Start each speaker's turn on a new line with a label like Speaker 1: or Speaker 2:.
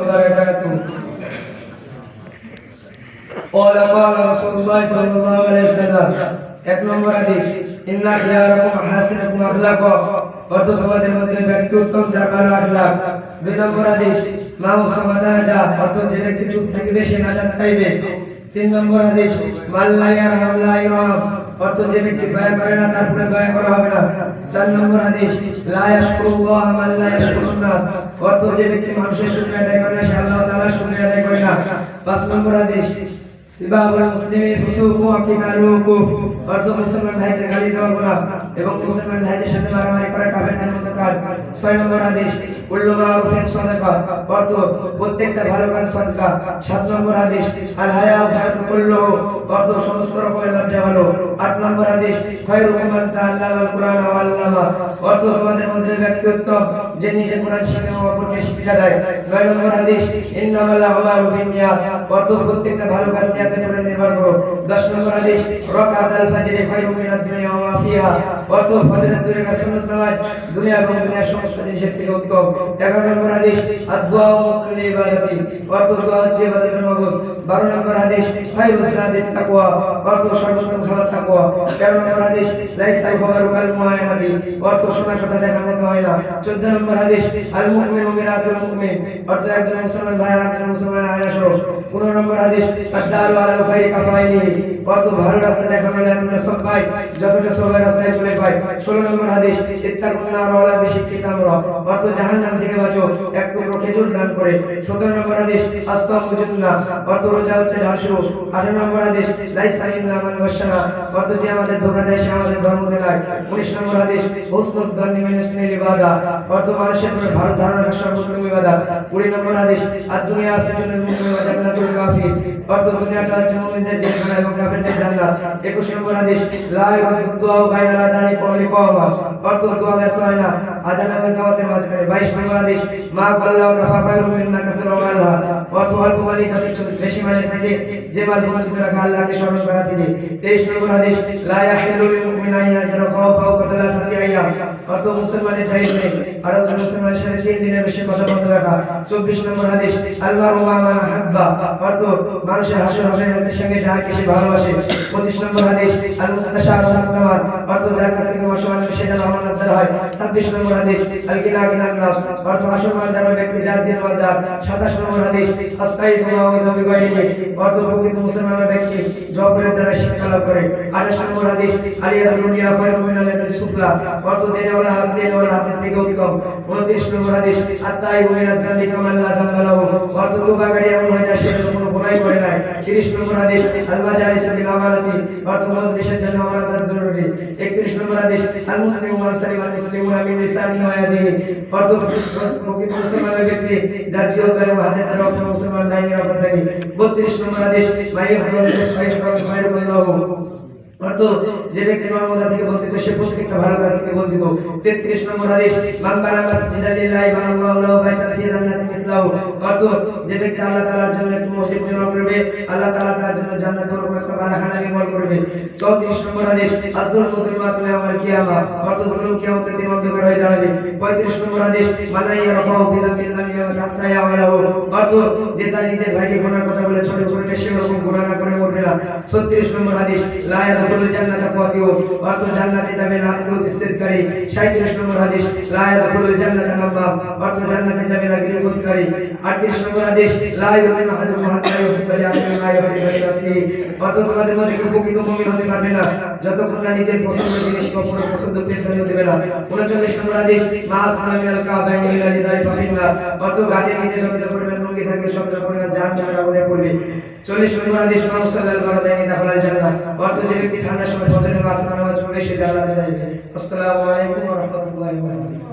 Speaker 1: وبركاته. قال رسول الله صلى الله عليه وسلم এক নম্বর হাদিস ইন্না খিয়ারাকুম আহসানুকুম আখলাকা অর্থ তোমাদের মধ্যে ব্যক্তি উত্তম যার ভালো আখলাক। দুই নম্বর হাদিস মা উসামাদা অর্থ যে ব্যক্তি চুপ থাকবে সে নাজাত পাইবে। তিন নম্বর হাদিস মাল্লা ইয়ারহাম লা ইরহাম অর্থ যে ব্যক্তি দয়া করে না তারপরে দয়া করা হবে না। চার নম্বর হাদিস লা ইয়াশকুরুল্লাহ মান লা ইয়াশকুরুন নাস অর্থ যে ব্যক্তি মানুষের শুকরিয়া আদায় করে না সে আল্লাহ তাআলার শুকরিয়া আদায় করে না। পাঁচ নম্বর হাদিস সিবাবুল মুসলিমি ফুসুকু ওয়া কিতালুহু কুফর অর্থ মুসলমান ভাইদের গালি দেওয়া গুনাহ এবং মুসলমান ভাইদের সাথে মারামারি করা কাফেরদের মতো কাজ। ছয় নম্বর হাদিস কুল্লু মারুফিন সাদাকা অর্থ প্রত্যেকটা ভালো কাজ সাদকা। সাত নম্বর হাদিস আল হায়া কুল্লুহু অর্থ সমস্ত রকমের লজ্জা ভালো। আট নম্বর হাদিস খায়রুকুম মান তাআল্লামাল কুরআন ওয়া আল্লামা অর্থ তোমাদের মধ্যে ব্যক্তি উত্তম যে নিজে কোরআন শিখে ও অপরকে শিক্ষা দেয়। নয় নম্বর হাদিস ইন্নামাল আমালু বিন্নিয়াত অর্থ প্রত্যেকটা ভালো কাজ নিয়তের উপর নির্ভর করে। 10 নম্বর হাদিস রাকাতুল ফজর খায়রুম মিনাদ দুনিয়া ওয়া মা ফিহা অর্থ ফজরের দুই রাকাত সুন্নাত নামাজ দুনিয়া এবং দুনিয়ার সমস্ত জিনিসের থেকে উত্তম। 11 নম্বর হাদিস আদ-দুআ মুখলিল ইবাদাতি অর্থ দোয়া হচ্ছে ইবাদতের মগজ। 12 নম্বর হাদিস খায়রুস সালাতিত তাকওয়া অর্থ সর্বোত্তম সালাত তাকওয়া। 13 নম্বর হাদিস লাইসাল খবরু কাল মুআয়ানাতি অর্থ শোনা কথা দেখার মতো হয় না। 14 নম্বর হাদিস আল মুমিনু মিরাতুল মুমিন অর্থ একজন মুসলমান ভাই আর একজন মুসলমান আয়না স্বরূপ। 15 নম্বর হাদিস আদ-দারু আলাল খায়রি কাফাইলিহি অর্থ ভালো রাস্তা দেখানো এতটা সব পায় যতটা সবাই রাস্তায় চলে পায়। 16 নম্বর হাদিস ইত্তাকুন নার ওয়ালা বিশিক্কি তামরা অর্থ জাহান্নাম থেকে বাঁচো এক টুকরো খেজুর দান করে। 17 নম্বর হাদিস আসতামু জান্নাহ অর্থ রোজা হচ্ছে ঢালশো। 18 নম্বর হাদিস লাইসা মিন্না মান ওয়াশানা অর্থ যে আমাদের ধোঁকা দেয় সে আমাদের ধর্মতে নয়। 19 নম্বর হাদিস হুসনুদ যান্নি মিন হুসনিল ইবাদা অর্থ মানুষের উপর ভালো ধারণা সর্বোত্তম ইবাদত। 20 নম্বর হাদিস আদ-দুনিয়া সিজনুল মুমিন ওয়া জান্নাতুল কাফির অর্থ দুনিয়াটা হচ্ছে মুমিনদের জেলখানা এবং কাফেরদের জান্নাত। 21 নম্বর হাদিস লা ইউরাদু দুআ বাইনাল আযানি ওয়াল ইকামা অর্থ দোয়া ব্যর্থ হয় না আযান এবং ইকামতের মাঝখানে। 22 নম্বর হাদিস মা কাল্লাহু কাফা খায়রুম মিম্মা কাসারা মালহা অর্থ অল্প মালই যথেষ্ট বেশি মালের থেকে যে মাল বঞ্চিত রাখা আল্লাহকে স্মরণ করা থেকে। 23 নম্বর হাদিস লা ইয়াহিল্লু লিল মুমিনা ইয়াজরা খাওফা ওয়া সালাসাতি আইয়াম অর্থ মুসলমানের জায়েজ নেই আর একজন মুসলমানের সাথে 3 দিনের বেশি কথা বন্ধ রাখা। 24 নম্বর হাদিস আল মারু মা মান হাব্বা অর্থ মানুষের হাসর হবে লোকের সঙ্গে যাকে সে ভালোবাসে। 25 নম্বর হাদিস আল মুস্তাশার আল-তামান অর্থ যার কাছ থেকে মশওয়ারা সে যেন আমানতদার হয়। 26 নম্বর হাদিস আল গিনা গিনান নাস অর্থ আসল মালদার ব্যক্তি যার দিন মালদার। 27 নম্বর হাদিস আস্তাইতু ওয়া বিগাইহি অর্থ প্রকৃত মুসলমানের ব্যক্তি জবরের দ্বারা শিক্ষা লাভ করে। 28 নম্বর হাদিস আলিয়াতুল দুনিয়া খায়রুম মিনাল ইয়াদিস সুফলা অর্থ দেনেওয়ালা হাত দেনেওয়ালা হাতের থেকে উত্তম। 29 নম্বর হাদিস আত-তাইবু মিনাদ দামি কামান লা দামা লাহু অর্থ তওবাকারী এমন হয় যা সে কোনো গুনাহ করে নাই। 30 নম্বর হাদিস আল মাজালিসু বিল আমানাতি অর্থ মজলিসের জন্য আমানত জরুরি। 31 নম্বর হাদিস আল মুসলিমু মান সালিমাল মুসলিমুনা মিন লিসানিহি ওয়া ইয়াদিহি অর্থ প্রকৃত মুসলমানের ব্যক্তি যার জিহ্বা এবং হাতের দ্বারা অপর মুসলমান ভাই নিরাপদ থাকে। 32 নম্বর হাদিস ভাই খায়রুল্লাহু অর্থ যে ব্যক্তি নরমতা থেকে বঞ্চিত সে প্রত্যেকটা ভালো কাজ থেকে বঞ্চিত। 33 নম্বর হাদিস মান বানা মাসজিদা লিল্লাহি বানাল্লাহু লাহু বাইতান ফি জান্নাতিন মিসলাহু অর্থ যে ব্যক্তি আল্লাহ তাআলার জন্য একটি মসজিদ নির্মাণ করবে আল্লাহ তাআলা তার জন্য জান্নাতে একটা বালাখানা নির্মাণ করবে। 34 নম্বর হাদিস আযুল মুসলিমাতুল ইয়াউমাল কিয়ামা অর্থ জুলুম কিয়ামতের দিন অন্ধকার হয়ে যাবে। 35 নম্বর হাদিস মানাইয়া রাফাউ বিদামিল লামিয়া হাত্তা ইয়ামালাহু অর্থ যে তার নিজের ভাইকে গুনার কথা বলে ছোট করে সে ওরকম গুনাহ না করে মরবে না। 36 নম্বর হাদিস লা জান্নাতে কাতিউ অর্থ জান্নাতে যাবে না কেউ বিস্তারিতকারী। 37 নম্বর হাদিস লা ইয়াদখুলুল জান্নাতা নাম্মাম অর্থ জান্নাতে যাবে না গিবতকারী। 38 নম্বর হাদিস লা ইউমিনু আহাদুকুম হাত্তা ইউহিব্বা লিআখিহি মা ইউহিব্বু লিনাফসিহি অর্থ তোমাদের মধ্যে কেউ প্রকৃত মুমিন হতে পারবে না যতক্ষণ না নিজের পছন্দের জিনিস অপর পছন্দের জন্য দেবে না। 39 নম্বর হাদিস মা সালামিয়াল কাবাইনি ইলা লিদারি ফাফিন্না অর্থ ঘাটের নিচে যতটা পরিমাণ লুঙ্গি থাকবে সবটা পরিমাণ জাহান্নামের আগুনে পড়বে। 40 নম্বর হাদিস মান সাল্লাল বারাদাইনি দাখালাল জান্নাহ অর্থ যে ব্যক্তি ঠান্ডার সময় ফজরের নামাজ পড়বে সে জান্নাতে যাবে। আসসালামু আলাইকুম ওয়া রাহমাতুল্লাহি ওয়া বারাকাতুহু।